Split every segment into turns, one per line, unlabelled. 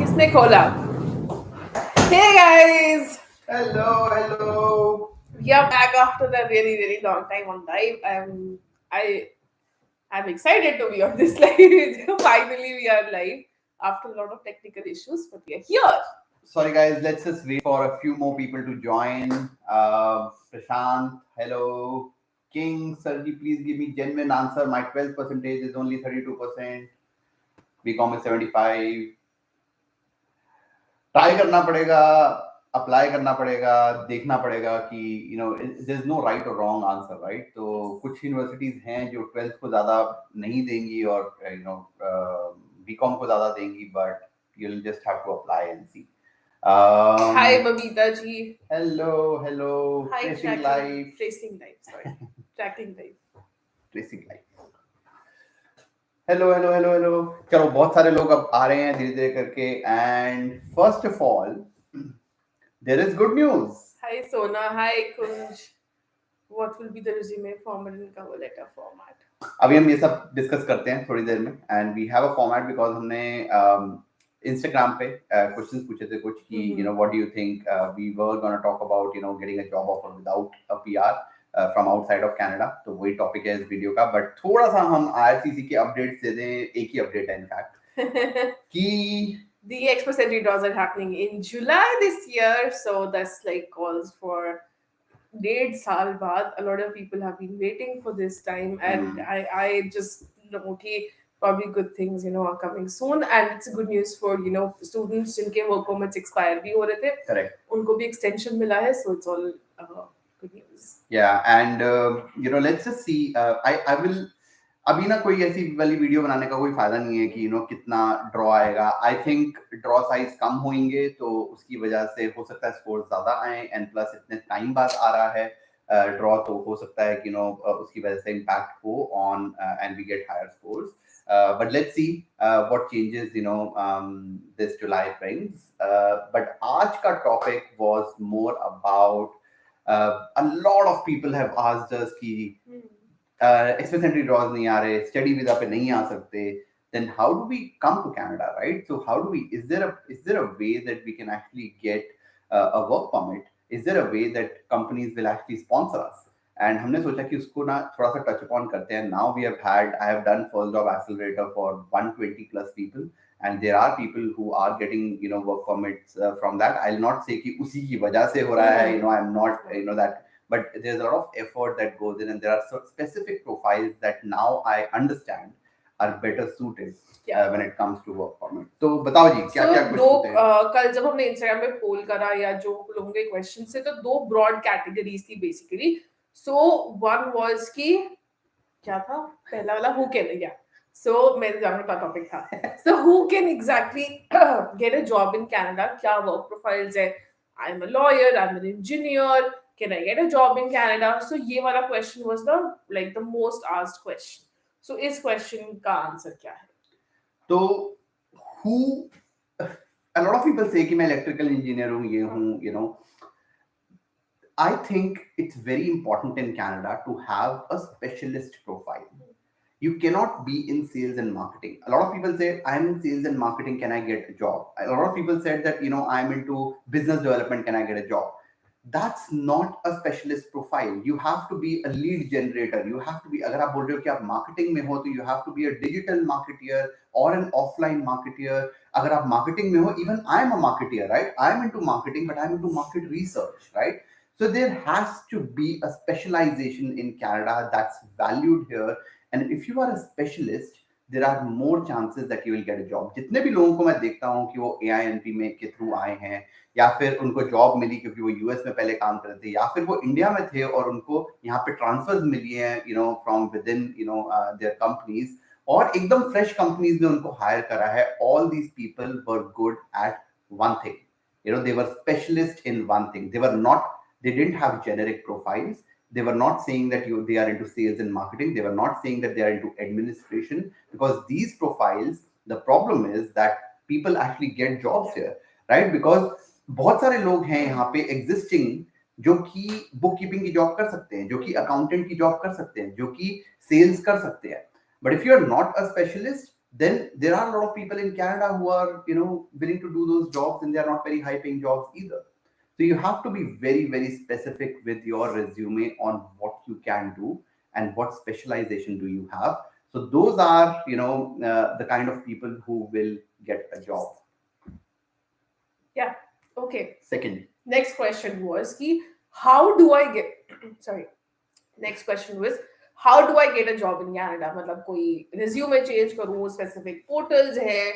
किसने खोला? Hey guys,
Hello.
we are back after a really long time on live. I'm excited to be on this live. Finally, we are live after a lot of technical issues, but we are here.
Sorry, guys. Let's just wait for a few more people to join. Prashant, hello. King, Sarji, please give me genuine answer. My 12 percentage is only 32%. BCom is 75. Try करना पड़ेगा, apply करना पड़ेगा, देखना पड़ेगा कि there is no right और wrong answer, right? तो कुछ यूनिवर्सिटीज हैं जो 12th को ज्यादा नहीं देंगी और बीकॉम को ज्यादा देंगी, but you will just have to apply and see.
Hi, Babita ji.
Hello.
Hi,
tracing life.
Tracing life. Sorry, tracking life.
Tracing life. Hello. चलो, बहुत सारे लोग अब आ रहे हैं धीरे धीरे करके. And first of all, there is good news.
Hi, Sona. Hi, Kunj. What will be the resume format and cover letter format?
अभी हम ये सब डिस्कस करते हैं थोड़ी देर में. And we have a format because हमने इंस्टाग्राम पे क्वेश्चंस पूछे थे कुछ कि what do you think we were gonna talk about getting a job offer without a PR from outside of Canada. तो वही टॉपिक है इस वीडियो का. बट थोड़ा सा हम आईआरसीसी के अपडेट्स दे दें. एक ही अपडेट है इनफैक्ट कि
the X% draws are happening in July this year, so that's like calls for 1.5 साल बाद. A lot of people have been waiting for this time, and I just know okay, probably good things are coming soon, and it's good news for students जिनके work permits expire भी हो रहे थे.
Correct.
उनको भी extension मिला है, so it's all good news.
Yeah, and let's just see. I will. अभी ना कोई ऐसी वाली वीडियो बनाने का कोई फायदा नहीं है कि कितना ड्रॉ आएगा. आई थिंक ड्रॉ साइज कम होंगे तो उसकी वजह से हो सकता है स्कोर ज्यादा आए. एंड प्लस इतने टाइम बाद आ रहा है ड्रॉ, तो हो सकता है कि उसकी वजह से इम्पैक्ट हो on and we get higher scores. But let's see what changes this July brings. But आज का topic was more about a lot of people have asked us कि एक्सपेंसेंट्री ड्रॉज नहीं आ रहे, स्टडी वीजा पे नहीं आ सकते, then how do we come to Canada, right? So how do we, is there a way that we can actually get a work permit? Is there a way that companies will actually sponsor us? And हमने सोचा कि उसको ना थोड़ा सा touch upon करते हैं. Now I have done first job accelerator for 120 plus people, and there are people who are getting work permits from that. I'll not say कि उसी की वजह से हो रहा है, I'm not that, but there's a lot of effort that goes in, and there are specific profiles that now I understand are better suited when it comes to work permit. तो बताओ जी क्या क्या कुछ होते हैं.
कल जब हमने इंस्टाग्राम पे पोल करा या जो लोगों के क्वेश्चन से, तो 2 ब्रॉड कैटेगरीज थी बेसिकली. सो वन वाज कि क्या था पहला वाला, हु कैन, या सो मेरे जाने का टॉपिक था. So who can exactly get a job in Canada, क्या वर्क प्रोफाइल्स है. I am a lawyer, I am an engineer, can I get a job in Canada? So ये वाला question was the most asked question. So इस question का answer क्या है?
तो who, a lot of people say कि मैं electrical engineer हूँ, ये हूँ, I think it's very important in Canada to have a specialist profile. You cannot be in sales and marketing. A lot of people say, I'm in sales and marketing, can I get a job? A lot of people said that, I'm into business development, can I get a job? That's not a specialist profile. You have to be a lead generator. You have to be, अगर आप बोल रहे हो कि आप marketing में हो, तो you have to be a digital marketeer or an offline marketeer. अगर आप marketing में हो, even I'm a marketeer, right? I'm into marketing, but I'm into market research, right? So there has to be a specialization in Canada that's valued here. And if you are a specialist, there are more chances that you will get a job. जितने भी लोगों को मैं देखता हूँ कि वो AINP में के थ्रू आए हैं, या फिर उनको जॉब मिली क्योंकि वो यूएस में पहले काम करते थे, या फिर वो इंडिया में थे और उनको यहाँ पे ट्रांसफर्स मिली हैं from with in their companies, और एकदम फ्रेश कंपनीज ने उनको हायर करा है. All these people were good at one thing. They were specialists in one thing. They didn't have generic profiles. They were not saying that they are into sales and marketing. They were not saying that they are into administration, because these profiles, the problem is that people actually get jobs here, right? Because बहुत सारे लोग हैं यहाँ पे existing जो कि book keeping की job कर सकते हैं, जो कि अकाउंटेंट की जॉब कर सकते हैं, जो कि सेल्स कर सकते हैं. But if you are not a specialist, then there are a lot of people in Canada who are, willing to do those jobs, and they are not very high paying jobs either. So you have to be very, very specific with your resume on what you can do and what specialization do you have. So those are, the kind of people who will get a job.
Yeah. Okay.
Second.
Next question was ki, how do I get sorry. Next question was, how do I get a job in Canada? मतलब कोई resume change करूँ, specific portals है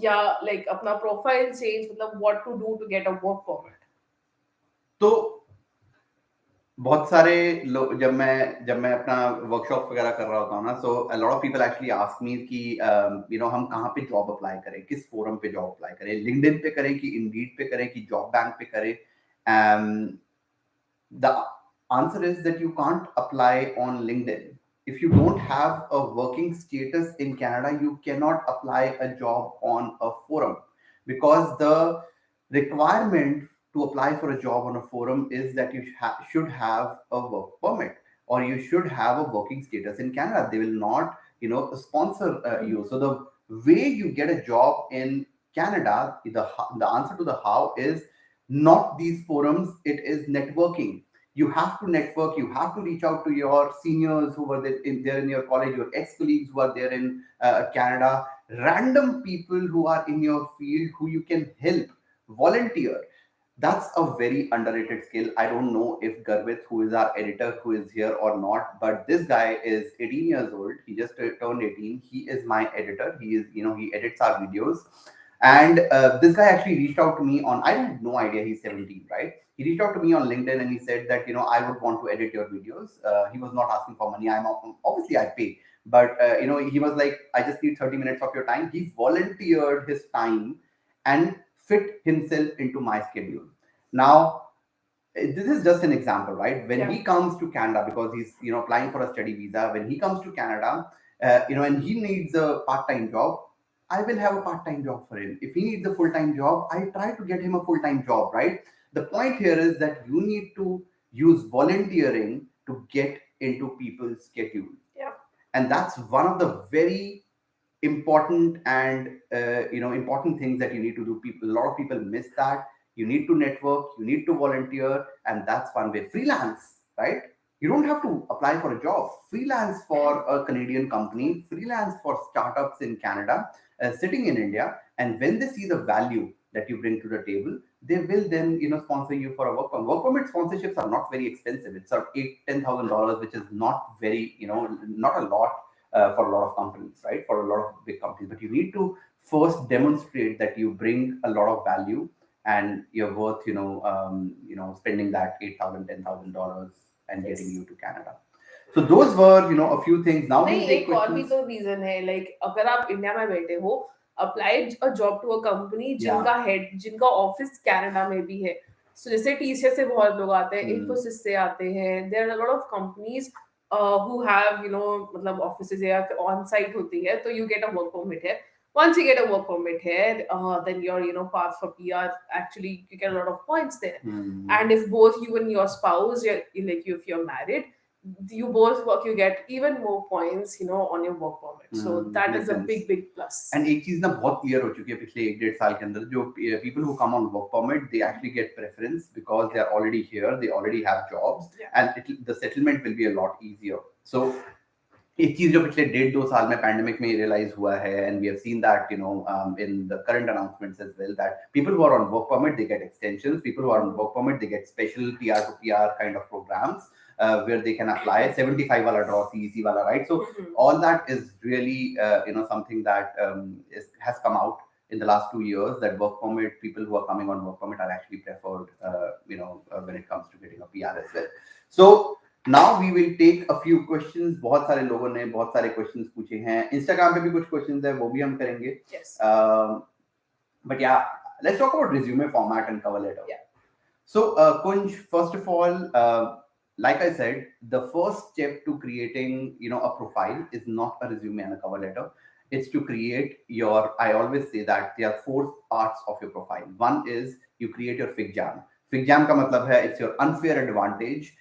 या like अपना profile change, मतलब what to do to get a work permit?
तो बहुत सारे लोग, जब मैं अपना वर्कशॉप वगैरह कर रहा होता हूँ ना, so a lot of people actually ask me कि हम कहाँ पे जॉब अप्लाई करें, किस फोरम पे जॉब अप्लाई करें, लिंक्डइन पे करें कि इंडीड पे करें कि जॉब बैंक पे करें. The answer is that you can't apply on LinkedIn. If you don't have a working status in Canada, you cannot apply a job on a forum, because the requirement to apply for a job on a forum is that you should have a work permit, or you should have a working status in Canada. They will not, sponsor you. So the way you get a job in Canada, the answer to the how is not these forums, it is networking. You have to network, you have to reach out to your seniors who were there in your college, your ex-colleagues who are there in Canada, random people who are in your field who you can help, volunteer. That's a very underrated skill. I don't know if Garvit, who is our editor, who is here or not, but this guy is 18 years old. He just turned 18. He is my editor. He is, he edits our videos. And this guy actually reached out to me on, I had no idea he's 17, right? He reached out to me on LinkedIn and he said that, I would want to edit your videos. He was not asking for money. Obviously I pay, but, he was like, I just need 30 minutes of your time. He volunteered his time and fit himself into my schedule. Now, this is just an example, right? When he comes to Canada, because he's, applying for a study visa, when he comes to Canada, and he needs a part-time job, I will have a part-time job for him. If he needs a full-time job, I try to get him a full-time job, right? The point here is that you need to use volunteering to get into people's schedule.
Yeah.
And that's one of the very important and important things that you need to do. A lot of people miss that. You need to network, you need to volunteer, and that's one way. Freelance, right? You don't have to apply for a job. Freelance for a Canadian company, freelance for startups in Canada, sitting in India, and when they see the value that you bring to the table, they will then sponsor you for a work permit. Work permit sponsorships are not very expensive. It's $8,000 to $10,000, which is not very not a lot for a lot of companies, right? For a lot of big companies, but you need to first demonstrate that you bring a lot of value and you're worth spending that $8,000 $10,000 and getting you to Canada. So those were a few things. Now
नहीं,
we'll take
एक और भी
questions.
तो reason है, like अगर आप India में बैठे हो, apply a job to a company जिनका ऑफिस कनाडा में भी है. सो जैसे टीसीएस से बहुत लोग आते हैं, इन्फोसिस से आते हैं, there are a lot of companies who have मतलब ऑफिसेज या ऑन साइट होती है, तो you get a work permit है. Once you get a work permit here, then your path for PR, actually you get a lot of points there. And if both you and your spouse, if you're married, you both work, you get even more points on your work permit. So that is a big plus.
And एक चीज ना बहुत clear हो चुकी है पिछले 1-1.5 साल के अंदर, जो people who come on work permit, they actually get preference because they are already here, they already have jobs, and the settlement will be a lot easier. So एक चीज जो पिछले 1.5-2 साल में पैंडेमिक में रियलाइज हुआ है, and we have seen that in the current announcements as well, that people who are on work permit, they get extensions. People who are on work permit, they get special PR to PR kind of programs where they can apply 75 wala draw, CEC wala, right? So all that is really something that has come out in the last 2 years, that work permit, people who are coming on work permit are actually preferred when it comes to getting a PR as well. So now we will take a few questions. बहुत सारे लोगों ने बहुत सारे questions पूछे हैं. Instagram पे भी कुछ questions है, वो भी हम करेंगे.
Yes.
But yeah, let's talk about resume format and cover letter.
Yeah.
So Kunj, first of all, like I said, the first step to creating a profile is not a resume and a cover letter. It's to create your, I always say that there are 4 parts of your profile. One is you create your fig jam. Fig jam का मतलब है it's your unfair advantage.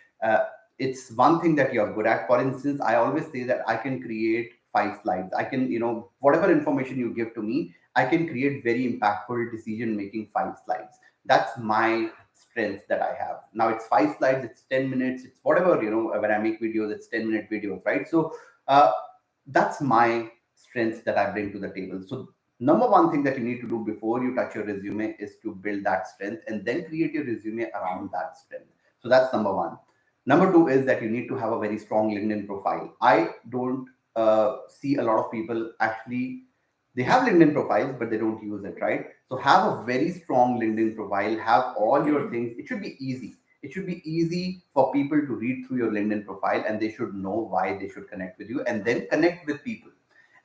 It's one thing that you're good at. For instance, I always say that I can create 5 slides. I can, whatever information you give to me, I can create very impactful decision making 5 slides. That's my strength that I have. Now it's 5 slides, it's 10 minutes, it's whatever, when I make videos, it's 10-minute videos, right? So uh, that's my strength that I bring to the table. So number one thing that you need to do before you touch your resume is to build that strength and then create your resume around that strength. So that's number one. Number two is that you need to have a very strong LinkedIn profile. I don't see a lot of people actually, they have LinkedIn profiles, but they don't use it, right? So have a very strong LinkedIn profile, have all your things. It should be easy. It should be easy for people to read through your LinkedIn profile and they should know why they should connect with you and then connect with people.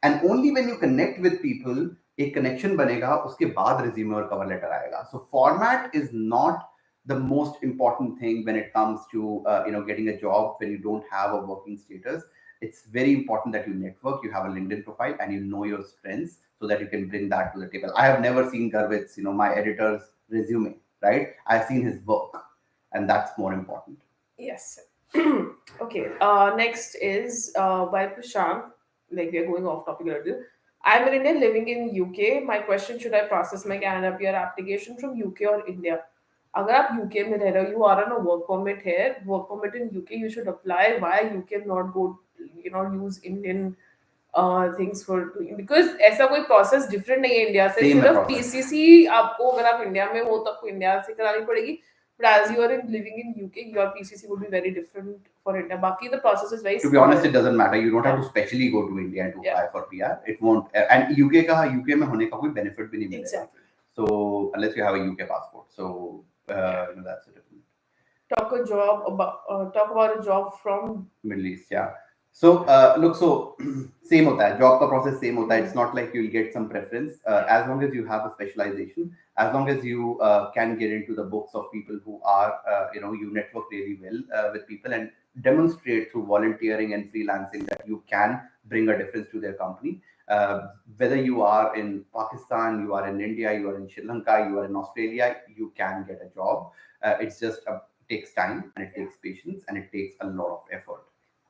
And only when you connect with people, a connection banega, uske baad resume or cover letter aayega. So format is not the most important thing when it comes to getting a job when you don't have a working status. It's very important that you network, you have a LinkedIn profile, and you know your strengths so that you can bring that to the table. I have never seen Garvitz, my editor's resume, right? I've seen his work, and that's more important.
Yes. Okay. Next is by Prashant. Like we are going off topic a little. I'm an Indian living in UK. My question: should I process my Canada PR application from UK or India? अगर आप UK में रह रहे हो, you are on a work permit here, work permit in UK, you should apply. Why UK not go, use Indian things for doing? Because ऐसा कोई process different नहीं है इंडिया से.
Same
सिर्फ
process.
PCC आपको, अगर आप इंडिया में हो तो आपको इंडिया से करानी पड़ेगी. But as you are living in UK, your PCC would be very different for India. Baki, the process is very
To be honest, it doesn't matter. You don't have to specially go to India to apply for PR. It won't. And UK में होने का कोई benefit भी नहीं मिलेगा.
Exactly.
So unless you have a UK passport, so that's a different.
Talk about a job from
Middle East, yeah. So look, so same hota hai. Job ka process same hota hai. It's not like you'll get some preference. As long as you have a specialization, as long as you can get into the books of people who are, you network really well with people and demonstrate through volunteering and freelancing that you can bring a difference to their company. Whether you are in Pakistan, you are in India, you are in Sri Lanka, you are in Australia, you can get a job. It's just takes time and it takes patience and it takes a lot of effort.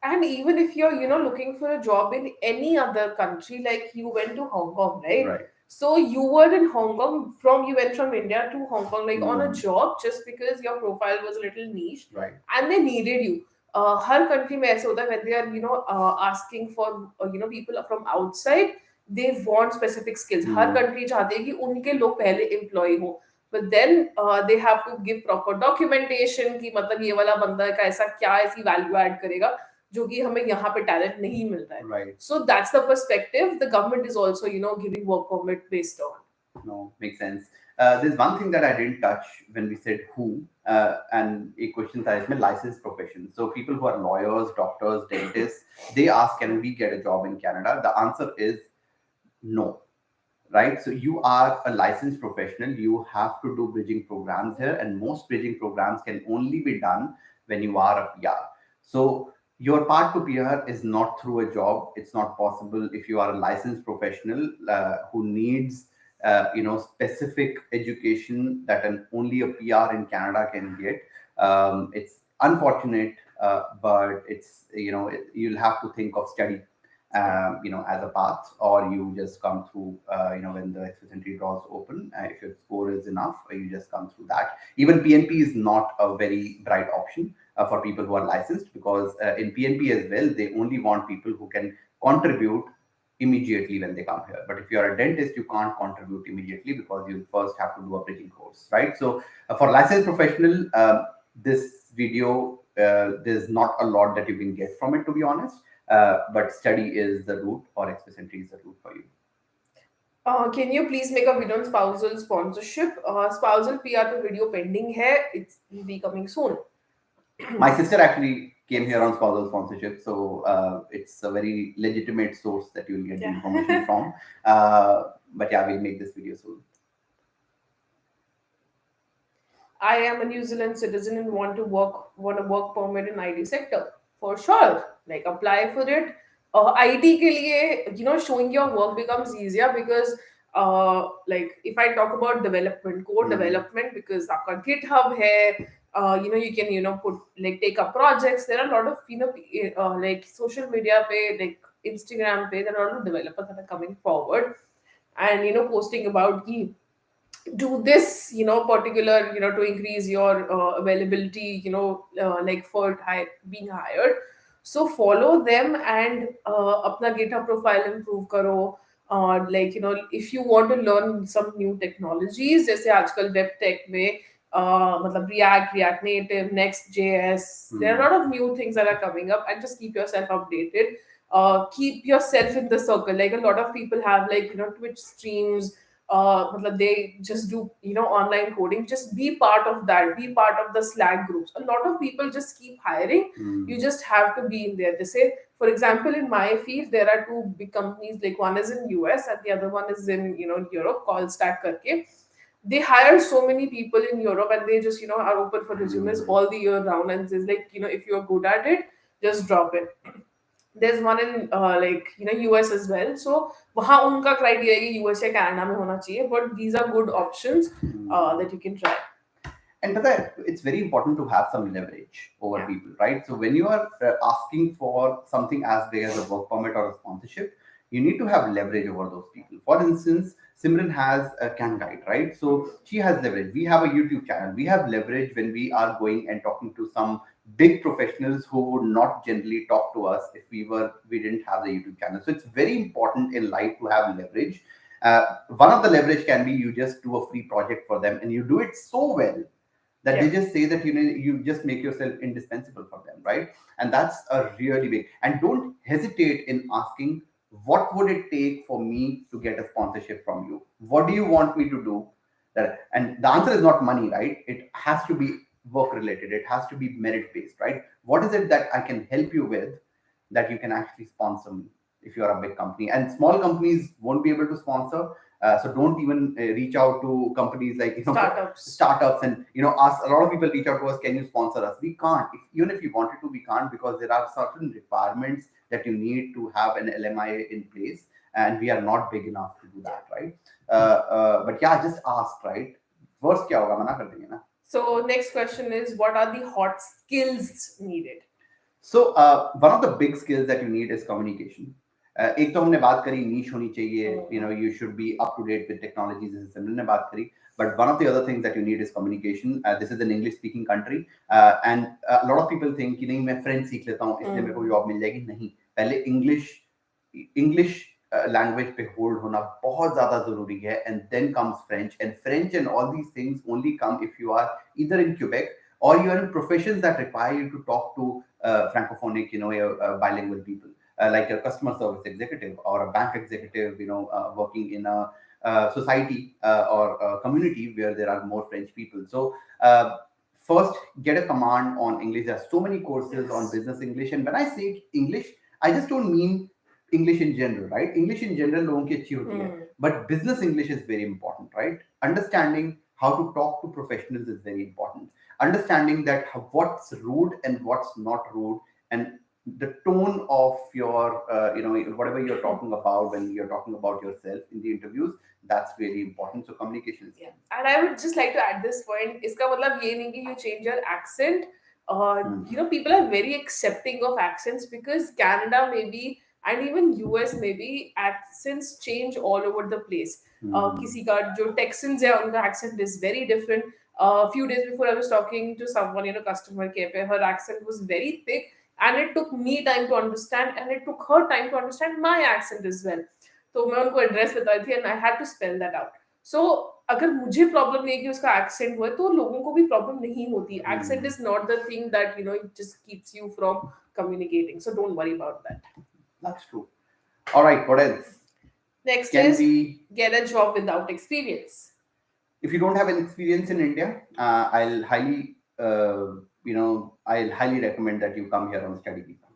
And even if you're, looking for a job in any other country, like you went to Hong Kong, right?
Right.
So you were in Hong Kong you went from India to Hong Kong, like on a job, just because your profile was a little niche,
Right.
and they needed you. Her country में ऐसे होता है when they are, asking for, people from outside, they want specific skills. Her country चाहते हैं कि उनके लोग पहले employee हो. But then they have to give proper documentation कि मतलब ये वाला बंदा का ऐसा क्या ऐसी value add करेगा जो कि हमें यहाँ पे talent नहीं मिल रहा है.
Right.
So that's the perspective. The government is also, giving work permit based on.
No, makes sense. There's one thing that I didn't touch when we said who, and a question that is licensed profession. So people who are lawyers, doctors, dentists, they ask, can we get a job in Canada? The answer is no. Right? So you are a licensed professional. You have to do bridging programs here, and most bridging programs can only be done when you are a PR. So your part to PR is not through a job. It's not possible if you are a licensed professional who needs specific education that only a PR in Canada can get. It's unfortunate, but it's you'll have to think of study as a path, or you just come through, when the access entry draws open. If your score is enough, you just come through that. Even PNP is not a very bright option for people who are licensed, because in PNP as well, they only want people who can contribute immediately when they come here. But if you're a dentist, you can't contribute immediately because you first have to do a bridging course, right? So for licensed professional, this video, there's not a lot that you can get from it, to be honest. But study is the route, or express entry is the route for you.
Can you please make a video on spousal sponsorship? Spousal PR video pending hai. It will be coming soon.
My sister actually came here on spousal sponsorship, so it's a very legitimate source that you'll get the information from. But yeah, we'll make this video soon.
I am a New Zealand citizen and want a work permit in IT sector. For sure, like apply for it. IT ke liye, showing your work becomes easier because, like if I talk about development, code development, because aapka GitHub hai, you can, put like take up projects. There are a lot of, like social media pe, like Instagram पे there are a lot of developers that are coming forward and posting about ki do this particular to increase your availability like for being hired. So follow them and apna GitHub profile improve karo. Like if you want to learn some new technologies जैसे आजकल web tech में मतलब React Native, Next.js, there are a lot of new things that are coming up, and just keep yourself updated. Keep yourself in the circle. Like a lot of people have like Twitch streams, matlab they just do online coding. Just be part of that, be part of the Slack groups. A lot of people just keep hiring. You just have to be in there. They say, for example, in my field there are two big companies, like one is in US and the other one is in Europe, called Stack karke. They hire so many people in Europe, and they just are open for resumes all the year round, and says like if you're good at it, just drop it. There's one in like US as well. So वहाँ उनका criteria है कि US या Canada में होना चाहिए, but these are good options that you can try.
And that it's very important to have some leverage over
Yeah.
people, right? So when you are asking for something as big as a work permit or a sponsorship, you need to have leverage over those people. For instance, Simran has a Can Guide, right? So she has leverage. We have a YouTube channel. We have leverage when we are going and talking to some big professionals who would not generally talk to us if we didn't have the YouTube channel. So it's very important in life to have leverage. One of the leverage can be you just do a free project for them and you do it so well that they just say that you just make yourself indispensable for them, right? And that's a really big. And don't hesitate in asking, what would it take for me to get a sponsorship from you? What do you want me to do? And the answer is not money, right? It has to be work related. It has to be merit based, right? What is it that I can help you with that you can actually sponsor me if you are a big company? And small companies won't be able to sponsor. So don't even reach out to companies like startups and us. A lot of people reach out to us, can you sponsor us? We can't. Even if you wanted to, we can't, because there are certain requirements that you need to have an LMI in place, and we are not big enough to do that, right? But yeah, just ask, right? Worst क्या होगा, मना कर देंगे ना.
So next question is, what are the hot skills needed?
So one of the big skills that you need is communication. एक तो हमने बात करी नीश होनी चाहिए, you should be up to date with technologies, जैसे सिमरन ने बात करी. But one of the other things that you need is communication. This is an English speaking country, and a lot of people think कि नहीं मैं French सीख लेता हूँ इसलिए मेरे को जॉब मिल जाएगी. नहीं, पहले English language पे hold होना बहुत ज़्यादा ज़रूरी है, and then comes French. And French and all these things only come if you are either in Quebec or you are in professions that require you to talk to francophonic, bilingual people, like a customer service executive or a bank executive, working in a society or a community where there are more French people. So first, get a command on English. There are so many courses on business English, and when I say English, I just don't mean English in general, right? English in general, लोगों की अच्छी होती है, but business English is very important, right? Understanding how to talk to professionals is very important. Understanding that what's rude and what's not rude, and the tone of your, whatever you're talking about when you're talking about yourself in the interviews, that's really important. So communication is.
Yeah. And I would just like to add this point. इसका मतलब ये नहीं कि you change your accent. People are very accepting of accents, because Canada maybe and even US maybe accents change all over the place. किसी का जो Texans है उनका accent is very different. A few days before I was talking to someone, customer care pe, her accent was very thick, and it took me time to understand, and it took her time to understand my accent as well. तो मैं उनको address बताई थी, and I had to spell that out. So अगर मुझे problem नहीं है कि उसका एक्सेंट हुआ है, तो लोगों को भी प्रॉब्लम नहीं होती. Accent is not the thing that it just keeps you from communicating. So don't worry about that.
That's true. All right, what else?
Next is get a job without experience.
If you don't have an experience in India, I'll highly recommend that you come here on study visa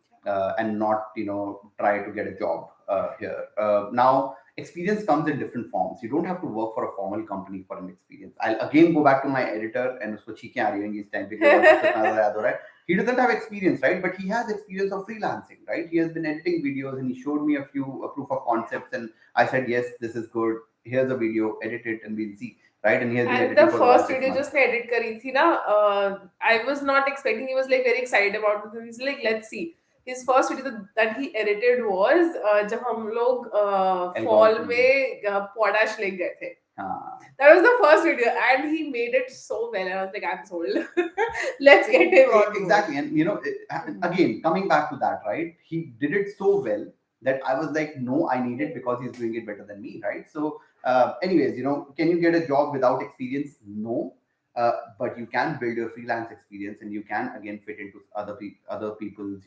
and not try to get a job here. Now, experience comes in different forms. You don't have to work for a formal company for an experience. I'll again go back to my editor, and usko cheekein aa rahi hongi is time because he doesn't have experience, right? But he has experience of freelancing, right? He has been editing videos, and he showed me a few proof of concepts, and I said, yes, this is good. Here's a video, edit it, and we'll see. Right? And he has been editing
the
for
first video just edit kari thi na, I was not expecting. He was like very excited about it. He's like, let's see. his first video that he edited was जब हम लोग fall
Algorithm.
में potash ले गए थे.
हाँ.
That was the first video, and he made it so well. And I was like, I'm sold. Let's get him on board.
Exactly. And again, coming back to that, right? He did it so well that I was like, no, I need it because he's doing it better than me, right? So, anyways, can you get a job without experience? No. But you can build your freelance experience, and you can again fit into other people's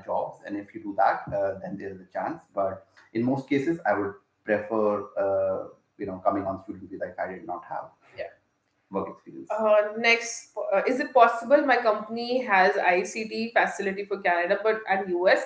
jobs. And if you do that, then there's a chance. But in most cases, I would prefer coming on student visa if I did not have work experience.
Next, is it possible my company has ICT facility for Canada and US,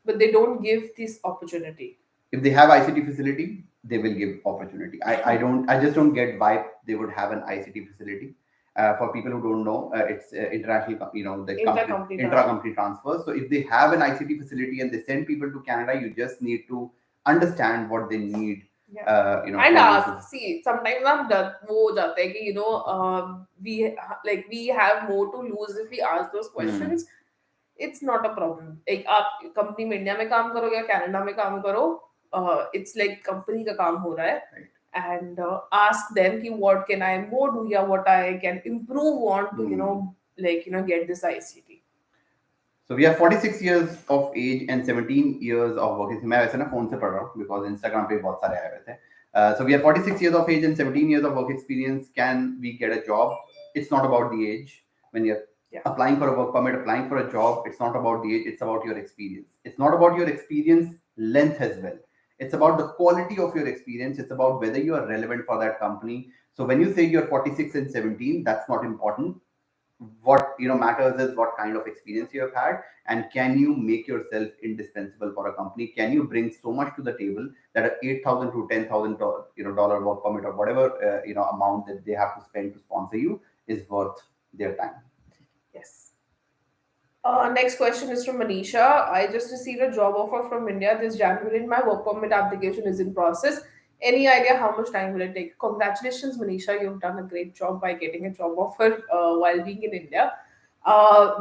but they don't give this opportunity?
If they have ICT facility, they will give opportunity. I just don't get why they would have an ICT facility. For people who don't know, it's international, the intra-company transfers. So if they have an ICT facility and they send people to Canada, you just need to understand what they need.
And ask. See, sometimes I'm done. वो हो जाता है कि we have more to lose if we ask those questions. It's not a problem. Like आप company में India में काम करो या कनाडा में काम करो, it's like company का काम हो रहा है.
Right.
And ask them कि what can I more do या what I can improve on to get this ICT.
So we have 46 years of age and 17 years of work. मैं वैसे ना phone से पढ़ रहा हूँ because Instagram पे बहुत सारे आए हुए थे. So we have 46 years of age and 17 years of work experience. Can we get a job? It's not about the age. When you're applying for a work permit, applying for a job, it's not about the age. It's about your experience. It's not about your experience length as well. It's about the quality of your experience. It's about whether you are relevant for that company. So when you say you're 46 and 17, that's not important. What matters is what kind of experience you have had, and can you make yourself indispensable for a company? Can you bring so much to the table that a $8,000 to $10,000 dollar work permit or whatever amount that they have to spend to sponsor you is worth their time?
Yes. Next question is from Manisha. I just received a job offer from India this January and my work permit application is in process. Any idea how much time will it take? Congratulations, Manisha. You've done a great job by getting a job offer while being in India.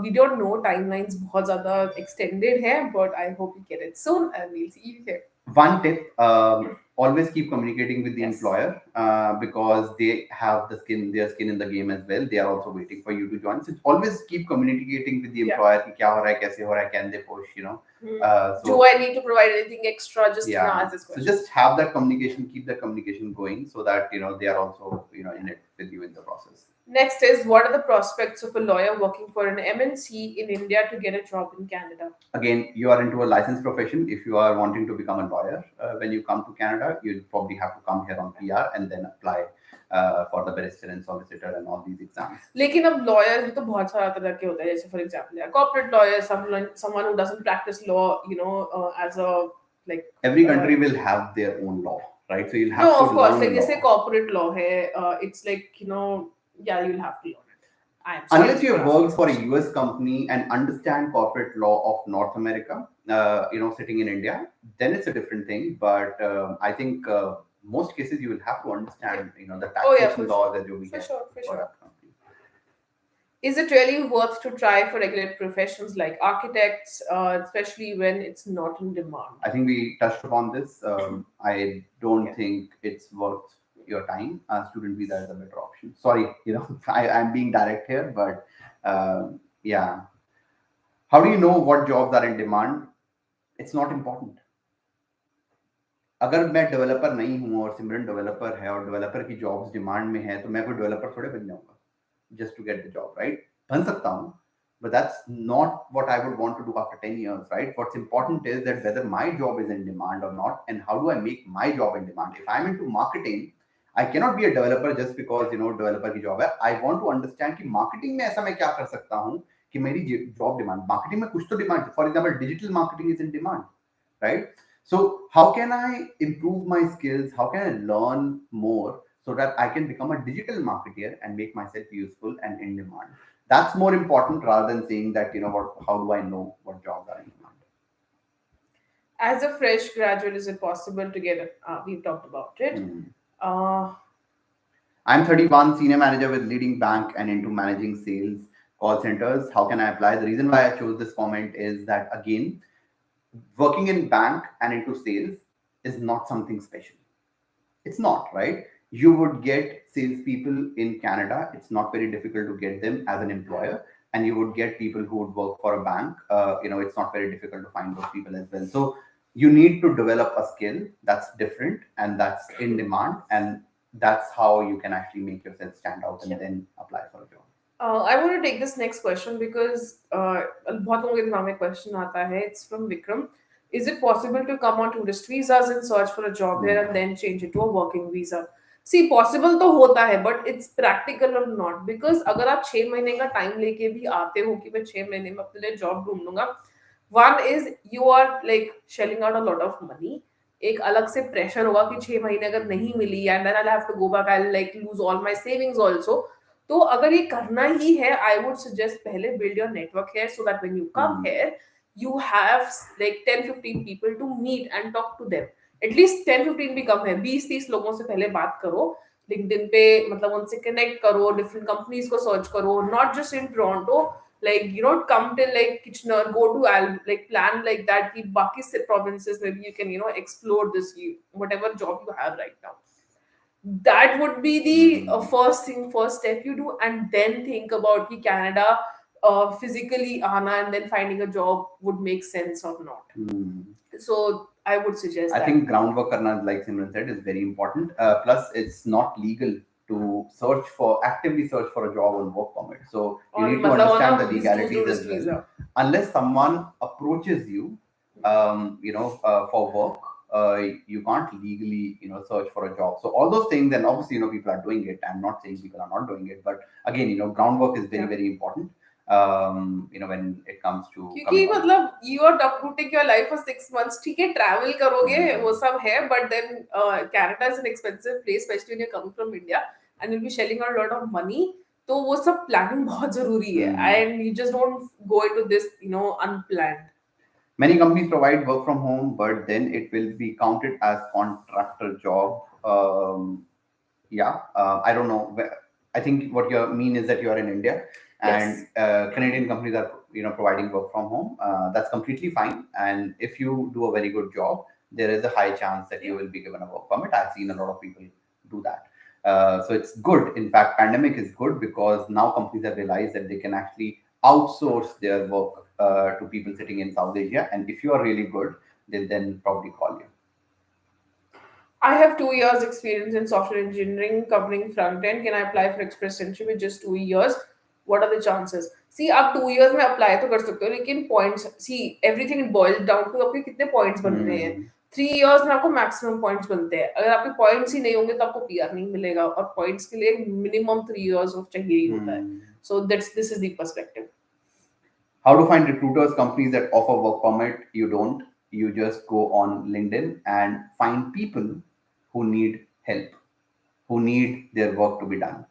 We don't know timelines बहुत ज़्यादा extended है, but I hope you get it soon and we'll see you here.
One tip, always keep communicating with the employer because they have their skin in the game as well. They are also waiting for you to join. So always keep communicating with the employer. कि क्या हो रहा है, कैसे हो रहा है, can they push,
So, do I need to provide anything extra? Just ask this question.
So just have that communication, keep that communication going so that they are also in it with you in the process.
Next is, what are the prospects of a lawyer working for an MNC in India to get a job in Canada?
Again, you are into a licensed profession. If you are wanting to become a lawyer, when you come to Canada, you'll probably have to come here on PR and then apply for the barrister and solicitor and all these exams.
लेकिन अब lawyers भी तो बहुत सारा तरह के होते हैं. जैसे for example, a corporate lawyer, someone who doesn't practice law, as a
Every country will have their own law, right? So you'll have to
of course,
learn law.
जैसे corporate law है, it's you'll have to learn it.
Unless you have worked for a US company and understand corporate law of North America, sitting in India, then it's a different thing. But I think most cases you will have to understand, the taxation laws that you'll be
for sure. Is it really worth to try for regulated professions like architects, especially when it's not in demand?
I think we touched upon this. I don't think it's worth your time. Student visa is a better option. Sorry, I'm being direct here, but how do you know what jobs are in demand? It's not important. अगर मैं developer नहीं हूँ और सिमरन developer है और developer की jobs demand में है तो मैं कोई डेवलपर थोड़े बन जाऊंगा just to get the job, right? बन सकता हूँ, but that's not what I would want to do after 10 years, right? What's important is that whether my job is in demand or not, and how do I make my job in demand? If I'm into marketing, I cannot be a developer just because developer की job है. I want to understand कि marketing में ऐसा मैं क्या कर सकता हूँ कि मेरी job demand. Marketing में कुछ तो demand. For example, digital marketing is in demand, right? So how can I improve my skills? How can I learn more so that I can become a digital marketer and make myself useful and in demand? That's more important rather than saying that, how do I know what jobs are in demand?
As a fresh graduate, is it possible to get we've talked about it.
I'm 31, senior manager with leading bank and into managing sales call centers. How can I apply? The reason why I chose this comment is that, again, working in bank and into sales is not something special. It's not, right? You would get salespeople in Canada. It's not very difficult to get them as an employer, and you would get people who would work for a bank. It's not very difficult to find those people as well. So you need to develop a skill that's different and that's in demand, and that's how you can actually make yourself stand out and then apply for a job.
I want to take this next question because बहुत लोगों के दिमाग में question आता है. It's from Vikram. Is it possible to come on tourist visas and search for a job here and then change it to a working visa? See, possible तो होता है, but it's practical or not. Because अगर आप 6 महीने का time लेके भी आते हो कि मैं 6 महीने में अपने लिए job ढूंढ लूंगा, one is you are like shelling out a lot of money. एक अलग से pressure होगा कि 6 महीने अगर नहीं मिली and then I'll have to go back, I'll like lose all my savings also. तो अगर ये करना ही है, आई वुड सजेस्ट पहले build your network here so that when you come here you have like 10-15 people to meet and talk to them. At least 10-15 भी कम है, 20-30 लोगों से पहले बात करो लिंक्डइन पे, मतलब उनसे कनेक्ट करो, डिफरेंट कंपनीज को सर्च करो, not just in Toronto. Like you don't come till like Kitchener, go to like plan like that कि बाकी से provinces में भी you can explore this whatever job you have right now. That would be the first step you do, and then think about ki Canada physically aana and then finding a job would make sense or not. So I would suggest
I think groundwork karna, like Simran said, is very important. Plus, it's not legal to actively search for a job on work permit. So you need to understand the legalities as well. Unless someone approaches you, for work, you can't legally, search for a job. So all those things, and obviously, people are doing it. I'm not saying people are not doing it, but again, groundwork is very, very important. When it comes to
क्योंकि मतलब you are uprooting your life for 6 months. ठीक है, travel करोगे, वो सब है, but then Canada is an expensive place, especially when you're coming from India, and you'll be shelling out a lot of money. तो वो सब planning बहुत जरूरी है, and you just don't go into this, unplanned.
Many companies provide work from home, but then it will be counted as contractor job. I don't know. I think what you mean is that you are in India, and Canadian companies are providing work from home. That's completely fine. And if you do a very good job, there is a high chance that you will be given a work permit. I've seen a lot of people do that. So it's good. In fact, pandemic is good because now companies have realized that they can actually outsource their work to people sitting in South Asia. And if you are really good, they'll then probably call you.
I have 2 years experience in software engineering covering front end. Can I apply for express entry with just 2 years? What are the chances? See, आप 2 years में apply तो कर सकते हो, लेकिन points, see, everything boils down to आपके कितने points बन रहे हैं. 3 years में आपको maximum points बनते हैं. अगर आपके points ही नहीं होंगे तो आपको PR नहीं मिलेगा, और points के लिए minimum 3 years of चाहिए ही होता है. So this is the perspective.
How to find recruiters, companies that offer work permit? You don't. You just go on LinkedIn and find people who need help, who need their work to be done.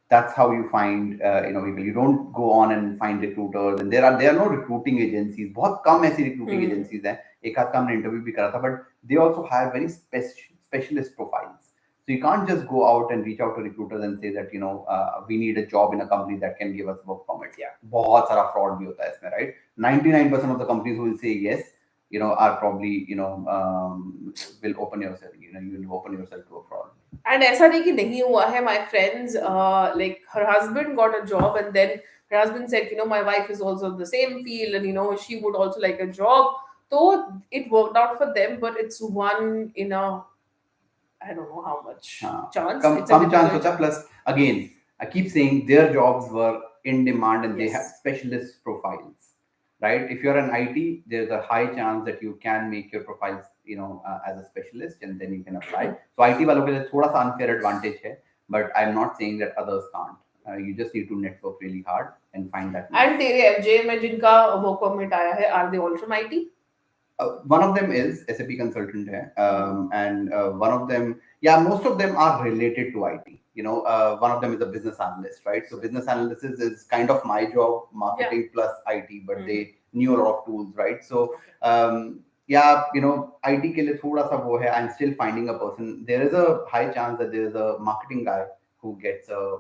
That's how you find people. You don't go on and find recruiters, and there are no recruiting agencies. बहुत कम ऐसी recruiting agencies हैं. एक आध का हमने interview भी करा था, but they also hire very specialist profiles. So you can't just go out and reach out to recruiters and say that we need a job in a company that can give us work permit. Yeah, बहुत सारा fraud भी होता है इसमें, right? 99% of the companies who will say yes, are probably will open yourself. You will open yourself to a fraud.
And ऐसा नहीं कि नहीं हुआ है. My friends, like her husband got a job, and then her husband said, my wife is also in the same field, and she would also like a job. So it worked out for them, but it's one in a, I don't know how much chance.
Some chance hota. Plus, again, I keep saying their jobs were in demand, and they have specialist profiles, right? If you're an IT, there's a high chance that you can make your profiles, as a specialist, and then you can apply. So IT वालों के लिए थोड़ा सा unfair advantage है, but I'm not saying that others can't. You just need to network really hard and find that.
And तेरे FJ में जिनका work permit आया है, are they all from IT?
One of them is SAP consultant hai, and one of them, most of them are related to IT. One of them is a business analyst, right? So business analysis is kind of my job, marketing plus IT, but they knew a lot of tools, right? So IT के लिए थोड़ा सा वो है. I'm still finding a person. There is a high chance that there is a marketing guy who gets a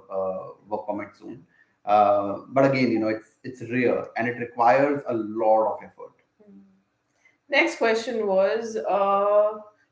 work permit soon. But again, it's rare and it requires a lot of effort.
Next question was,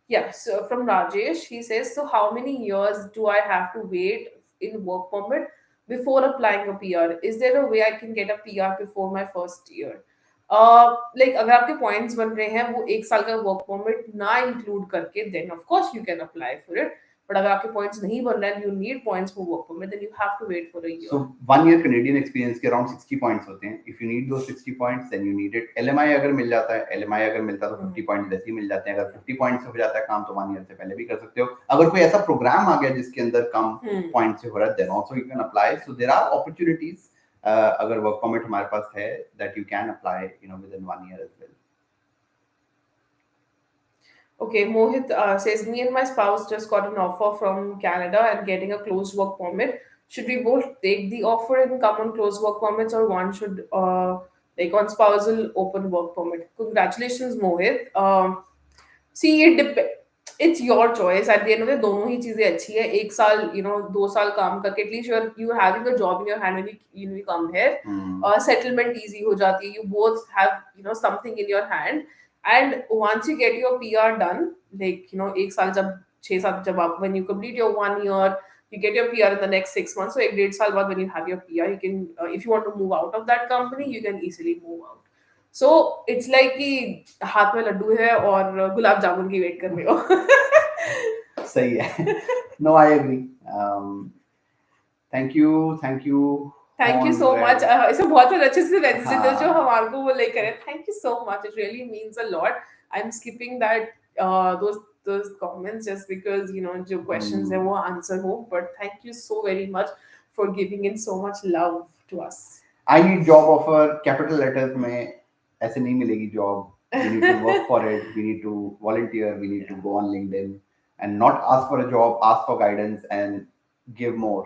yeah, so from Rajesh, he says, so how many years do I have to wait in work permit before applying a PR? Is there a way I can get a PR before my first year? Like अगर आपके points बन रहे हैं वो एक साल का work permit ना include करके, then of course you can apply for it. But अगर आपके points नहीं बन रहे हैं, you need points for work permit, then you have to wait for a year.
So 1 year Canadian experience के around 60 points होते हैं. If you need those 60 points, then you need it. LMI अगर मिल जाता है, LMI अगर मिलता है तो 50 points वैसे ही मिल जाते हैं. अगर 50 points से हो जाता है काम तो 1 year से पहले भी कर सकते हो. अगर कोई ऐसा प्रोग्राम आ गया जिसके अंदर कम points से हो रहा है, then also you can apply. So there are opportunities. अगर work permit हमारे पास है, that you can apply, within 1 year as well.
Okay, Mohit says, me and my spouse just got an offer from Canada and getting a closed work permit. Should we both take the offer and come on closed work permits, or one should, like on spousal open work permit? Congratulations, Mohit. See, it's your choice. At the end of the day, दोनों ही चीजें अच्छी है. एक साल, 2 साल काम करके, at least you're having a job in your hand when you come here. Settlement easy हो जाती है. You both have, something in your hand. And once you get your PR done, like, एक साल जब 6-7 जब आप when you complete your 1 year, you get your PR in the next 6 months. So 1.5 साल बाद when you have your PR, you can, if you want to move out of that company, you can easily move out. So it's like कि हाथ में लड्डू है और गुलाब जामुन की wait कर रहे हो.
सही है. No, I agree. Thank you.
Thank you so much. इसमें बहुत सारे अच्छे से messages हैं जो हमारे को वो लेकर है. Thank you so much. It really means a lot. I'm skipping that those comments just because जो questions है वो answer हो. But thank you so very much for giving in so much love to us.
I need job offer capital letters में ऐसे नहीं मिलेगी job. We need to work for it. We need to volunteer. We need to go on LinkedIn and not ask for a job. Ask for guidance and give more.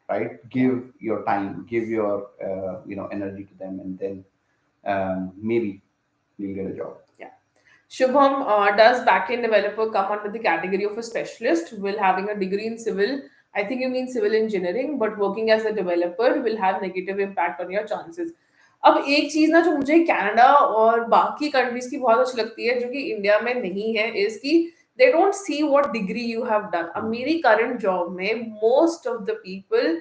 Right? Give your time, give your energy to them, and then maybe you'll get a job.
Yeah. Shubham, does backend developer come under the category of a specialist? Will having a degree in civil, I think you mean civil engineering, but working as a developer will have negative impact on your chances. अब एक चीज ना जो मुझे Canada और बाकी countries की बहुत अच्छी लगती है जो कि इंडिया में नहीं है इज कि they don't see what degree you have done. अब मेरी करंट जॉब में most of the people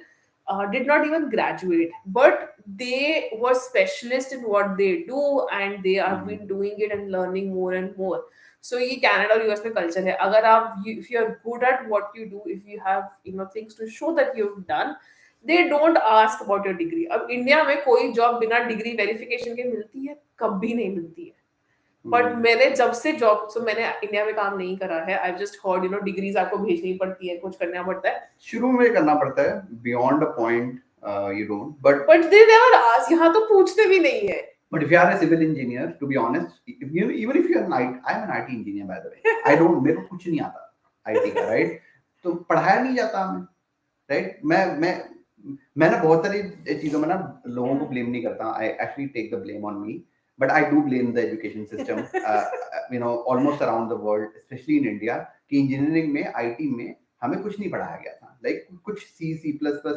did not even graduate, but they were specialists in what they do and they have been doing it and learning more and more. So ये Canada और US में culture है. अगर आप if you are good at what you do, if you have things to show that you've done, they don't ask about your degree. अब India में कोई job बिना डिग्री वेरिफिकेशन के मिलती है? कभी नहीं मिलती है. बट मैंने जब से जॉब मैंने इंडिया में काम नहीं करा है. आई जस्ट हर्ड डिग्रीज आपको भेजनी पड़ती है, कुछ करना पड़ता है,
शुरू में करना पड़ता है, beyond a point you don't, but
they never ask. यहाँ तो पूछते भी नहीं है.
But if you are a civil engineer, to be honest, even if you are I'm an IT engineer by the way. I don't, मेरे को कुछ नहीं आता IT का, right? तो पढ़ाया नहीं जाता हमें, right? मैं ना बहुत सारी चीजों में ना लोगों को blame नहीं करता. I actually take the blame on me. But I do blame the education system, almost around the world, especially in India, कि engineering में, IT में हमें कुछ नहीं पढ़ाया गया था. Like कुछ C++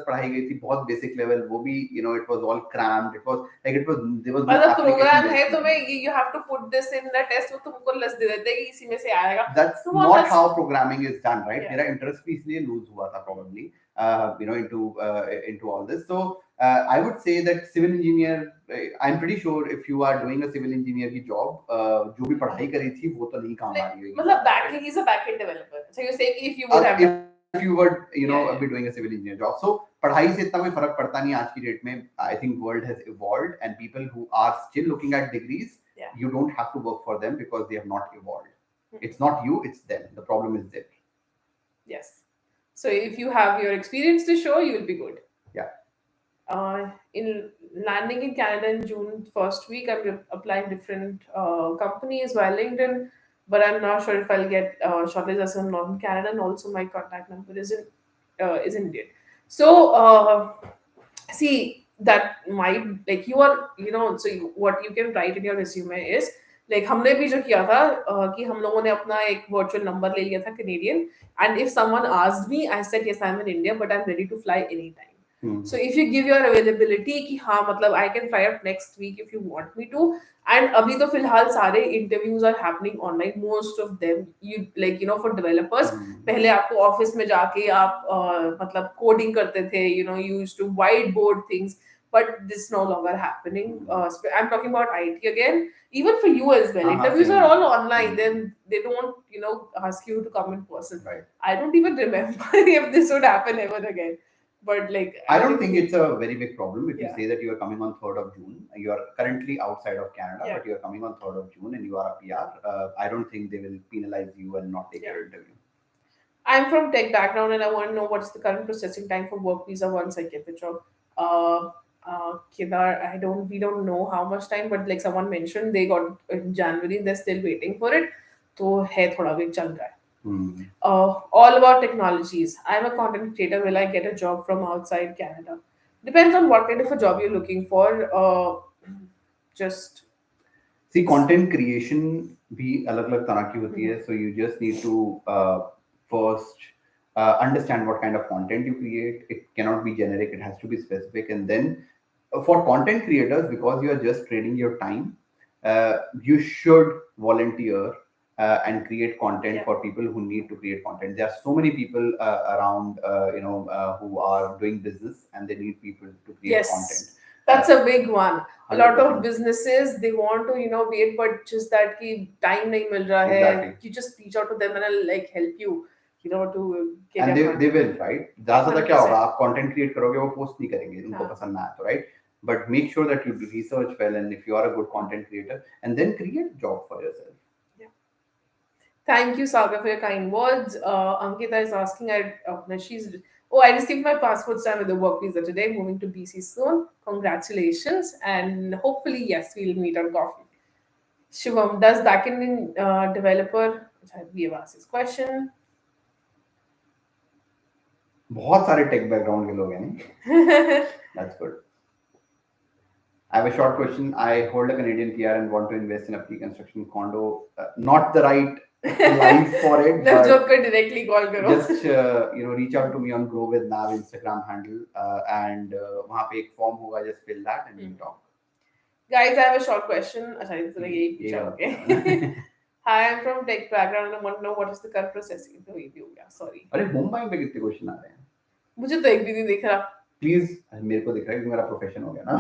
पढ़ाई गई थी, बहुत basic level, वो भी, it was all crammed. It was there was no application.
Programme है तो मैं you have to put this in the test, वो तुमको लिस्ट दे देते हैं कि इसी में से आएगा.
That's not how programming is done, right? मेरा interest भी इसलिए lose हुआ था probably, into all this. So I would say that civil engineer, I'm pretty sure if you are doing a civil engineer की job, जो भी पढ़ाई करी थी वो तो नहीं काम आ रही होगी.
मतलब backend, he's a backend developer. So you're saying if you would have
if you were be doing a civil engineer job, so पढ़ाई से इतना कोई फर्क पड़ता नहीं आज की डेट में. I think world has evolved and people who are still looking at degrees, you don't have to work for them because they have not evolved. It's not you, it's them. The problem is them.
Yes. So if you have your experience to show, you will be good.
Yeah.
In landing in Canada in June first week, I'm applying different companies via LinkedIn, but I'm not sure if I'll get shortlisted as a non-Canada, and also my contact number is Indian. So see, that might, like, you are, so what you can write in your resume is like हमने भी जो किया था कि हम लोगों ने अपना एक virtual number ले लिया था Canadian, and if someone asked me, I said yes, I'm in India, but I'm ready to fly anytime. So if you give your availability कि हाँ मतलब I can fly up next week if you want me to, and अभी तो फिलहाल सारे interviews are happening online, most of them, you like for developers, पहले आपको office में जाके आप मतलब कोडिंग करते थे, you used to whiteboard things, but this is no longer happening. I'm talking about IT again, even for you as well. Interviews
same.
are all online, then they don't ask you to come in person.
Right.
I don't even remember if this would happen ever again. But like
I don't think it's a very big problem if you
Yeah.
say that you are coming on 3rd of June. You are currently outside of Canada,
Yeah.
but you are coming on 3rd of June and you are a PR. I don't think they will penalize you and not take
Yeah.
your interview.
I'm from tech background and I want to know what's the current processing time for work visa once I get the job. Kedar, we don't know how much time, but like someone mentioned, they got in January, they're still waiting for it. तो है थोड़ा wait चल रहा है. All about technologies. I'm a content creator. Will I get a job from outside Canada? Depends on what kind of a job you're looking for. Just
See, content creation भी अलग-अलग तरह की होती है, so you just need to first understand what kind of content you create. It cannot be generic; it has to be specific. And then, for content creators, because you are just trading your time, you should volunteer and create content for people who need to create content. There are so many people around, who are doing business and they need people to create content.
That's a big one. A lot
100%.
of businesses, they want to wait, but just that ki time nahi mil raha hai.
Exactly.
You just reach out to them and I'll like help you to get
And
your
they will, right? ज़्यादा क्या
100%.
होगा, आप content create करोगे, वो post नहीं करेंगे, उनको पसंद ना आए तो, right? But make sure that you research well, and if you are a good content creator, and then create a job for yourself.
Thank you, Saga, for your kind words. Ankita is asking, I received my passport stamp with the work visa today, moving to BC soon. Congratulations. And hopefully, yes, we'll meet on coffee. Shivam, does backend developer, we have asked this question.
बहुत सारे tech background के लोग हैं नहीं? That's good. I have a short question. I hold a Canadian PR and want to invest in a pre-construction condo. Not the right life for it.
No
but
joke, directly call karo.
Just reach out to me on Grow with Nav Instagram handle, and वहाँ पे एक form होगा. Just fill that and we'll talk.
Guys, I have a short question. Okay. Hi, I'm from tech background and I want to know what is the current processing. Sorry.
अरे Mumbai में कितने question आ रहे हैं?
मुझे तो एक भी नहीं दिख रहा.
Please, मेरे को दिख रहा है कि मेरा profession हो गया ना.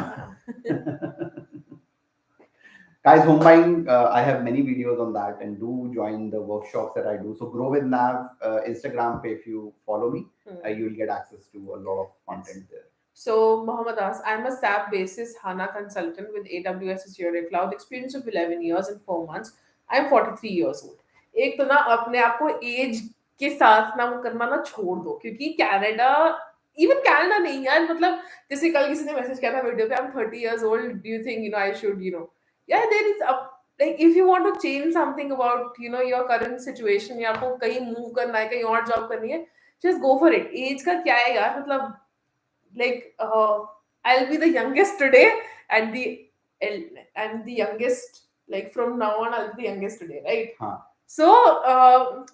Guys, home buying, I have many videos on that, and do join the workshops that I do. So Grow with Nav Instagram page, if you follow me, you will get access to a lot of content there. So
Mohammed asks, I'm a SAP basis HANA consultant with AWS Azure Cloud experience of 11 years and 4 months. I'm 43 years old. एक तो ना अपने आप को as के साथ ना वो करना ना छोड़ दो, क्योंकि कनाडा, इवन कनाडा नहीं यार, मतलब जैसे कल किसी ने मैसेज किया था वीडियो पे, I'm 30 years old, do you think I should yeah, there is like if you want to change something about your current situation, या आपको कहीं move करना है, कहीं और job करनी है, just go for it. Age का क्या है यार, मतलब like I'll be the youngest today and the youngest, like from now on I'll be the youngest today, right? So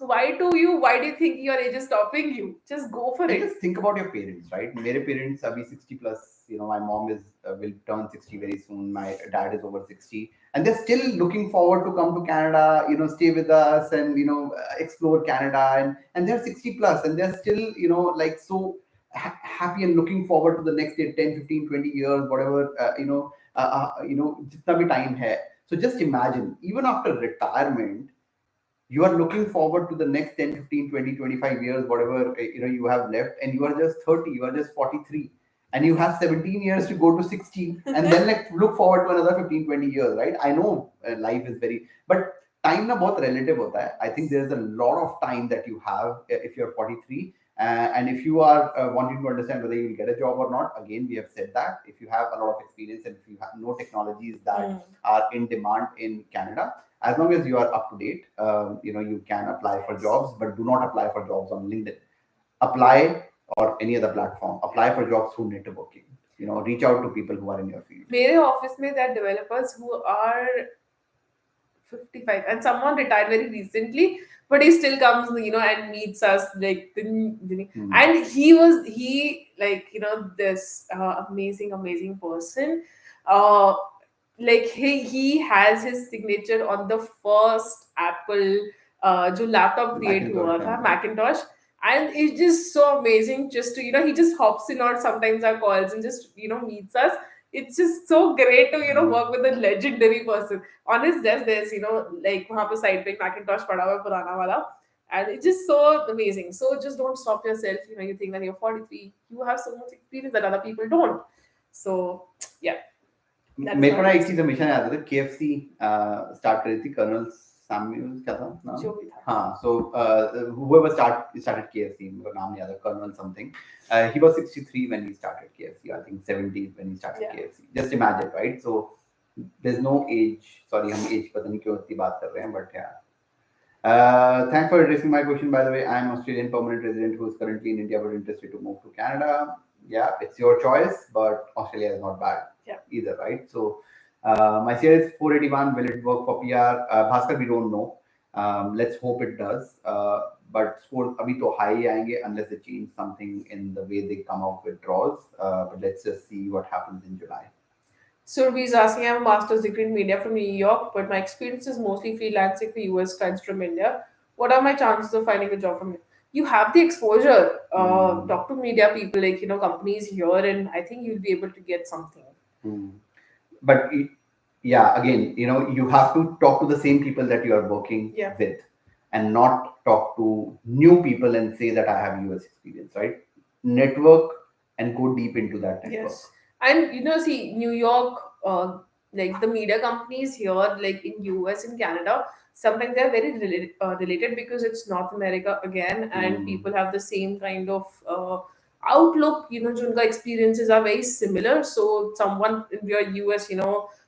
why do you think your age is stopping you? Just go for it.
Just think about your parents, right? मेरे parents अभी 60 plus, my mom is will turn 60 very soon. My dad is over 60, and they're still looking forward to come to Canada, stay with us and explore Canada, and they're 60 plus and they're still like so happy and looking forward to the next 10, 15, 20 years, whatever जितना भी time है. So just imagine, even after retirement, you are looking forward to the next 10, 15, 20, 25 years, whatever you have left, and you are just 30, you are just 43, and you have 17 years to go to 60, and then like look forward to another 15, 20 years, right? I know life is but time na bahut relative hota hai. I think there's a lot of time that you have if you're 43, and if you are wanting to understand whether you will get a job or not, again, we have said that if you have a lot of experience and if you have no technologies that are in demand in Canada, as long as you are up to date, you can apply for jobs, but do not apply for jobs on LinkedIn. Apply or any other platform. Apply for jobs through networking. Reach out to people who are in your field.
मेरे office में there are developers who are 55, and someone retired very recently, but he still comes, and meets us, like and he like, this amazing person. uh like he has his signature on the first Apple जो laptop create
Macintosh,
हुआ था,
yeah.
Macintosh. And it's just so amazing, just to, he just hops in on sometimes our calls and just, meets us. It's just so great to, work with a legendary person. On his desk, there's, like, वहाँ पे side पे एक Macintosh पड़ा हुआ है पुराना वाला. And it's just so amazing. So just don't stop yourself. You think that you're 43, you have so much experience that other people don't. So yeah, that is
मेरे
my
को ना एक
advice.
चीज हमेशा याद आता है, KFC स्टार्ट करी थी कर्नल सैमुअल, क्या था नाम?
जो भी था.
हाँ, so whoever started KFC, मेरे को नाम नहीं याद है, colonel something. He was 63 when he started KFC. I think 70 when he started
Yeah.
KFC. Just imagine, right? So there's no age. Sorry, हम age पता नहीं क्यों इतनी बात कर रहे हैं, but yeah. Thanks for addressing my question. By the way, I'm an Australian permanent resident who is currently in India but interested to move to Canada. Yeah, it's your choice, but Australia is not bad either, right? So, my CR is 481. Will it work for PR? Bhaskar, we don't know. Let's hope it does. But scores abhi to high आएंगे unless they change something in the way they come out with draws. But let's just see what happens in July.
Surabhi is asking, I have a master's degree in media from New York, but my experience is mostly freelancing for US clients from India. What are my chances of finding a job from here? You have the exposure. Talk to media people, like, companies here, and I think you'll be able to get something.
But yeah, again, you have to talk to the same people that you are working with, and not talk to new people and say that I have US experience, right? Network and go deep into that network.
Yes. And see, New York, like the media companies here, like in US and Canada, sometimes they're very related because it's North America again, and people have the same kind of outlook. जो उनका experiences are very similar. So someone in your US,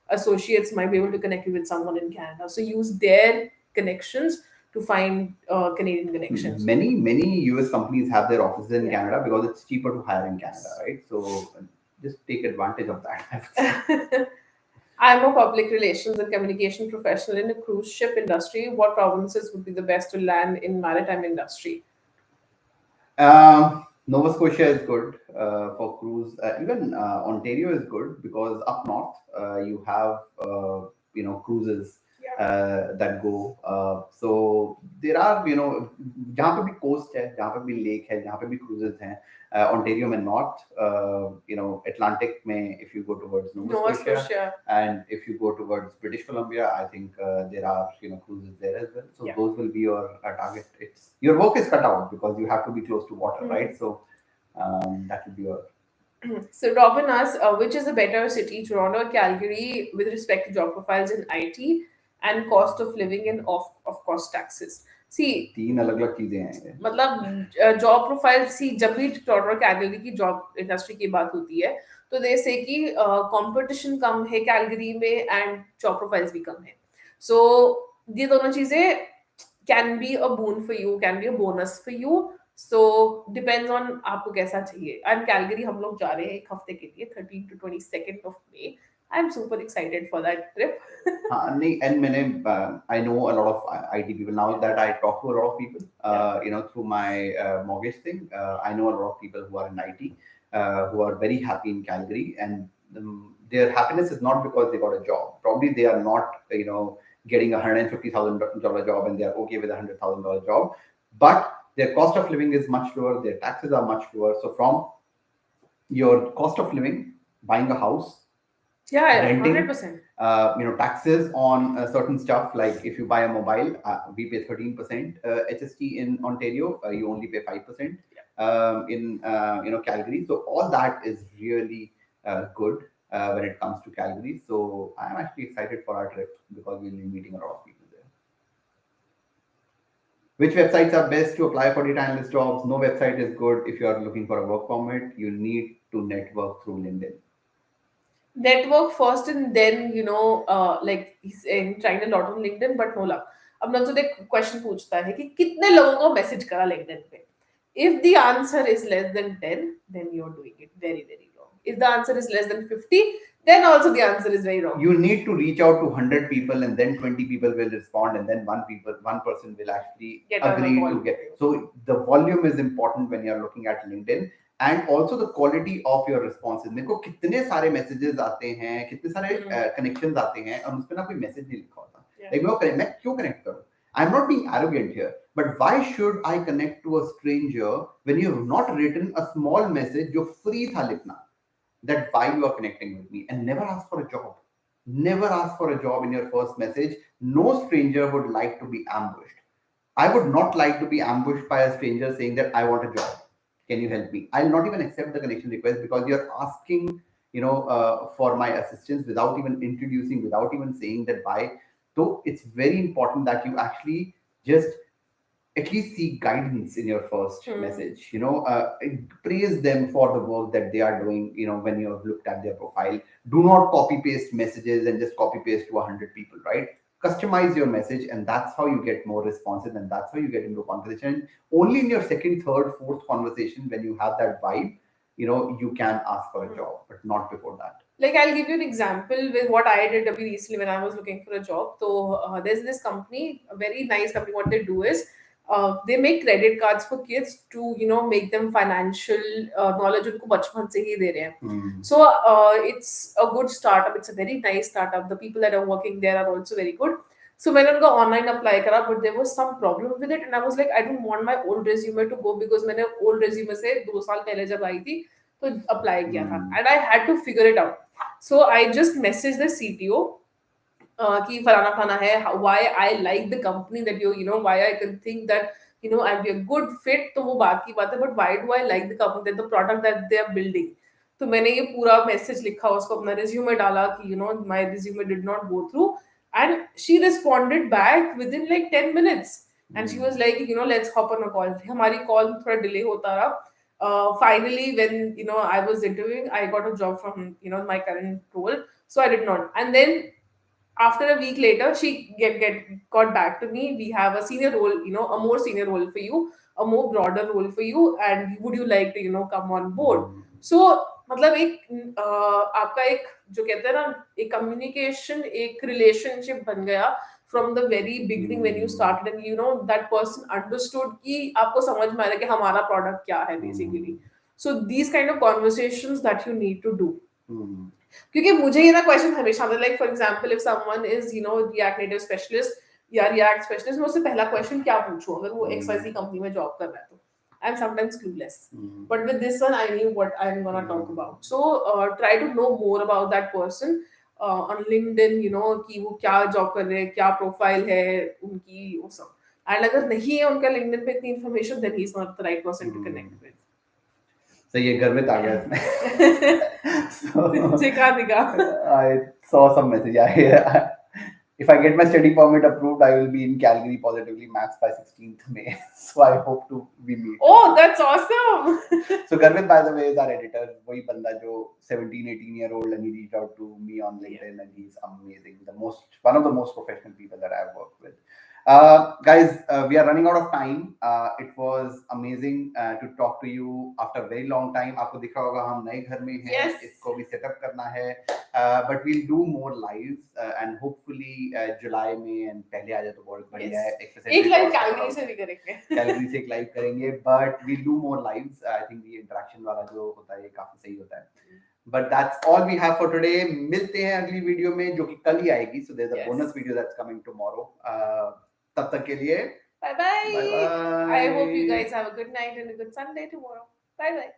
associates might be able to connect you with someone in Canada. So use their connections to find Canadian connections.
Many US companies have their offices in Canada because it's cheaper to hire in Canada, right? So just take advantage of that.
I'm a public relations and communication professional in the cruise ship industry. What provinces would be the best to land in maritime industry?
Nova Scotia is good for cruise. Even Ontario is good because up north you have cruises that go. So there are जहाँ पे भी coast है, जहाँ पे भी lake है, जहाँ पे भी cruises हैं. Ontario में not, Atlantic में if you go towards Nova Scotia, and if you go towards British Columbia, I think there are cruises there as well. So those will be your target. It's your work is cut out because you have to be close to water, right? So that would be your.
So Robin asks, which is a better city, Toronto or Calgary, with respect to job profiles in IT and cost of living and of course taxes? See,
तीन अलग-अलग चीजें हैं ये.
मतलब job profile, सी जब भी Toronto Calgary की job industry की बात होती है तो दे से कि कंपटीशन कम है कैलगरी में एंड जॉब प्रोफाइल्स भी कम है. सो ये दोनों चीजें can be a boon for you, can be a bonus for you. So depends on आपको कैसा चाहिए. एंड कैलगरी हम लोग जा रहे हैं एक हफ्ते के लिए, 13 to 22nd of May. I'm super excited for that trip.
And I know a lot of IT people now that I talk to a lot of people, through my mortgage thing. I know a lot of people who are in IT who are very happy in Calgary, and their happiness is not because they got a job. Probably they are not, getting $150,000 job and they are okay with $100,000 job, but their cost of living is much lower. Their taxes are much lower. So from your cost of living, buying a house. Renting,
100%.
Taxes on certain stuff, like if you buy a mobile, we pay 13% HST in Ontario. You only pay 5% in Calgary. So all that is really good when it comes to Calgary. So I'm actually excited for our trip because we'll be meeting a lot of people there. Which websites are best to apply for data analyst jobs? No website is good if you are looking for a work permit. You need to network through LinkedIn.
Network first and then, like he's trying a lot on LinkedIn, but no luck. अब नंसुद एक question पूछता है कि कितने लोगों को message करा LinkedIn पे. If the answer is less than 10, then you're doing it very, very wrong. If the answer is less than 50, then also the answer is very wrong.
You need to reach out to 100 people, and then 20 people will respond, and then one person will actually
Get on the
agree
call
to
with
get.
you.
So the volume is important when you're looking at LinkedIn, and also the quality of your responses. मेरे को कितने सारे messages आते हैं, कितने सारे connections आते हैं, और उस पर ना कोई message नहीं लिखा होता. Like मैं क्यों connect करूँ? I'm not being arrogant here, but why should I connect to a stranger when you have not written a small message जो free था लिखना? That why you are connecting with me, and never ask for a job. Never ask for a job in your first message. No stranger would like to be ambushed. I would not like to be ambushed by a stranger saying that I want a job. Can you help me? I'll not even accept the connection request because you're asking, for my assistance without even introducing, without even saying that why. So it's very important that you actually just at least seek guidance in your first message. Praise them for the work that they are doing. When you have looked at their profile, do not copy paste messages and just copy paste to 100 people, right? Customize your message, and that's how you get more responses, and that's how you get into conversation. Only in your second, third, fourth conversation, when you have that vibe, you can ask for a job, but not before that.
Like, I'll give you an example with what I did recently when I was looking for a job. So there's this company, a very nice company. What they do is they make credit cards for kids to make them financial knowledge. उनको बचपन से ही दे रहे हैं. So it's a good startup. It's a very nice startup. The people that are working there are also very good. So मैंने उनका online apply करा, but there was some problem with it, and I was like, I don't want my old resume to go because मैंने old resume से 2 साल पहले जब आई थी तो अप्लाई किया था, and I had to figure it out. So I just messaged the CTO कि फलाना फलाना है, why I like the company that why I can think that I'll be a good fit, तो वो बात की बात है, but why do I like the company, that the product that they are building. तो मैंने ये पूरा मैसेज लिखा, उसको अपना रिज्यूमे डाला कि my resume did not go through, and she responded back within like 10 minutes, and she was like let's hop on a call. हमारी कॉल थोड़ा डिले होता रहा. Finally, when I was interviewing, I got a job from my current role. So I did not, and then after a week later, she got back to me. We have a senior role, a more senior role for you, a more broader role for you, and would you like to come on board? So मतलब एक आपका एक जो कहते हैं ना, एक communication, एक रिलेशनशिप बन गया from the very beginning when you started, and that person understood कि आपको समझ में आ रहा है कि हमारा प्रोडक्ट क्या है basically. So these kind of conversations that you need to do. क्योंकि मुझे ये ना क्वेश्चन हमेशा आता है, like for example if someone is React Native specialist या React specialist, मैं उससे पहला क्वेश्चन क्या पूछूं अगर वो XYZ कंपनी में जॉब कर रहा है तो I'm sometimes clueless. But with this one I knew what I'm gonna talk about. So try to know more about that person on LinkedIn, कि वो क्या जॉब कर रहे हैं, क्या प्रोफाइल है उनकी, वो सब. एंड अगर नहीं है उनका LinkedIn पे इतनी information, then he's not the right person to connect with.
So ये गर्वित आ गया इसमें.
दिखा.
I saw some message. If I get my study permit approved, I will be in Calgary positively max by 16th May. So I hope to be meet.
Oh, that's awesome.
So Garvit, by the way, is our editor. वही बंदा जो 17-18-year-old, and he reached out to me on LinkedIn, and he's amazing. One of the most professional people that I've worked with. Guys, we are running out of time. It was amazing to talk to you after a very long time. आपको दिख रहा होगा हम नए घर में हैं.
Yes.
इसको भी सेटअप करना है. But we'll do more lives and hopefully जुलाई में, and पहले आ जाए तो बहुत बढ़िया है.
एक लाइव कैलगरी से भी करेंगे.
कैलगरी से एक लाइव करेंगे. But we'll do more lives. I think the interaction वाला जो होता है ये काफी सही होता है. But that's all we have for today. मिलते हैं अगली वीडियो में जो कि कल ही आएगी. So there's a bonus video that's coming tomorrow. तब तक के लिए
bye bye. I hope you guys have a good night and a good Sunday tomorrow. Bye bye.